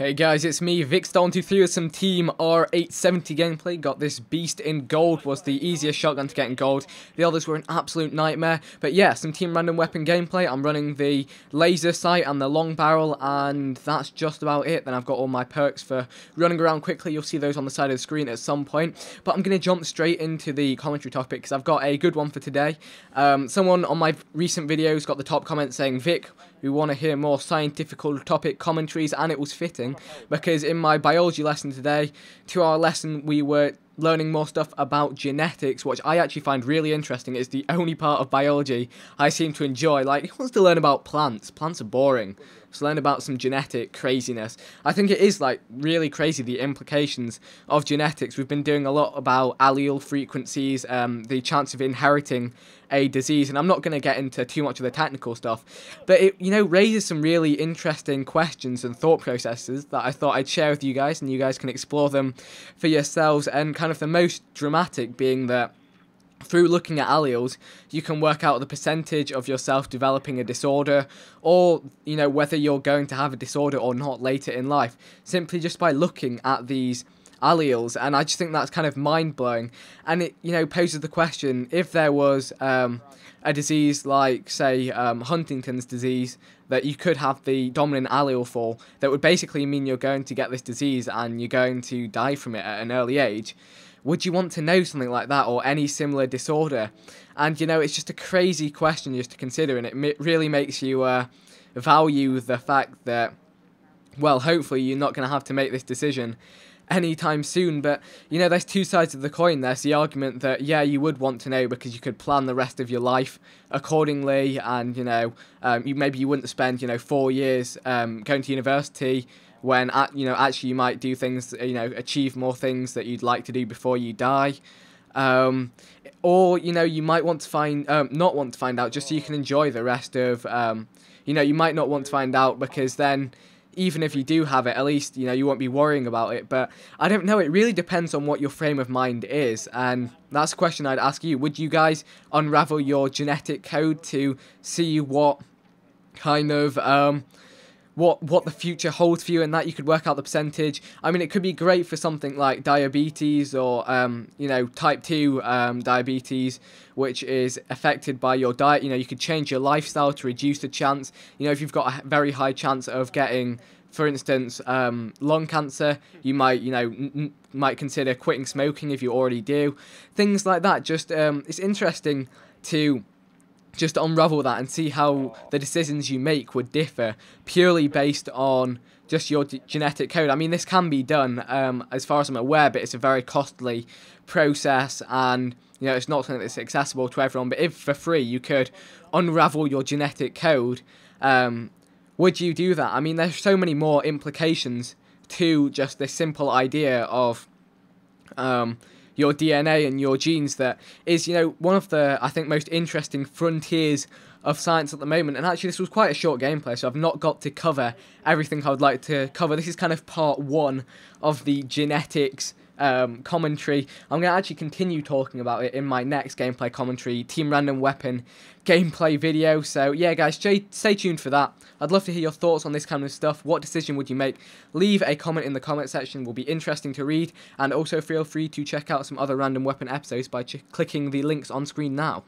Hey guys, it's me, Vic123 with some Team R870 gameplay. Got this beast in gold, was the easiest shotgun to get in gold. The others were an absolute nightmare. But yeah, some Team Random Weapon gameplay. I'm running the laser sight and the long barrel, and that's just about it. Then I've got all my perks for running around quickly. You'll see those on the side of the screen at some point. But I'm going to jump straight into the commentary topic because I've got a good one for today. Someone on my recent videos got the top comment saying, Vic, we want to hear more scientific topic commentaries, and it was fitting because in my biology lesson today, 2-hour lesson, we were learning more stuff about genetics, which I actually find really interesting. It's the only part of biology I seem to enjoy. Like, who wants to learn about plants? Plants are boring. Let's learn about some genetic craziness. I think it is, like, really crazy, the implications of genetics. We've been doing a lot about allele frequencies, the chance of inheriting a disease, and I'm not going to get into too much of the technical stuff, but it, raises some really interesting questions and thought processes that I thought I'd share with you guys, and you guys can explore them for yourselves. And kind of the most dramatic being that through looking at alleles, you can work out the percentage of yourself developing a disorder, or, whether you're going to have a disorder or not later in life, simply just by looking at these alleles. And I just think that's kind of mind-blowing. And it, poses the question, if there was a disease like, say, Huntington's disease, that you could have the dominant allele for, that would basically mean you're going to get this disease and you're going to die from it at an early age. Would you want to know something like that, or any similar disorder? And, it's just a crazy question just to consider, and it really makes you value the fact that, well, hopefully you're not going to have to make this decision anytime soon. But, there's two sides of the coin. There's the argument that, yeah, you would want to know because you could plan the rest of your life accordingly, and, maybe you wouldn't spend, 4 years going to university, when actually you might do things, achieve more things that you'd like to do before you die, or you might want to not want to find out just so you can enjoy the rest of, you might not want to find out because then even if you do have it, at least you won't be worrying about it. But I don't know, it really depends on what your frame of mind is, and that's a question I'd ask you. Would you guys unravel your genetic code to see what kind of what the future holds for you, and that you could work out the percentage? I mean, it could be great for something like diabetes, or type 2 diabetes, which is affected by your diet. You could change your lifestyle to reduce the chance. If you've got a very high chance of getting, for instance, lung cancer, you might might consider quitting smoking if you already do. Things like that. Just it's interesting to just unravel that and see how the decisions you make would differ purely based on just your genetic code. I mean, this can be done, as far as I'm aware, but it's a very costly process, and it's not something that's accessible to everyone. But if for free you could unravel your genetic code, would you do that? I mean, there's so many more implications to just this simple idea of your DNA and your genes that is, one of the, I think, most interesting frontiers of science at the moment. And actually, this was quite a short gameplay, so I've not got to cover everything I would like to cover. This is kind of part one of the genetics commentary. I'm going to actually continue talking about it in my next gameplay commentary, Team Random Weapon gameplay video. So yeah, guys, stay tuned for that. I'd love to hear your thoughts on this kind of stuff. What decision would you make? Leave a comment in the comment section. It will be interesting to read, and also feel free to check out some other Random Weapon episodes by clicking the links on screen now.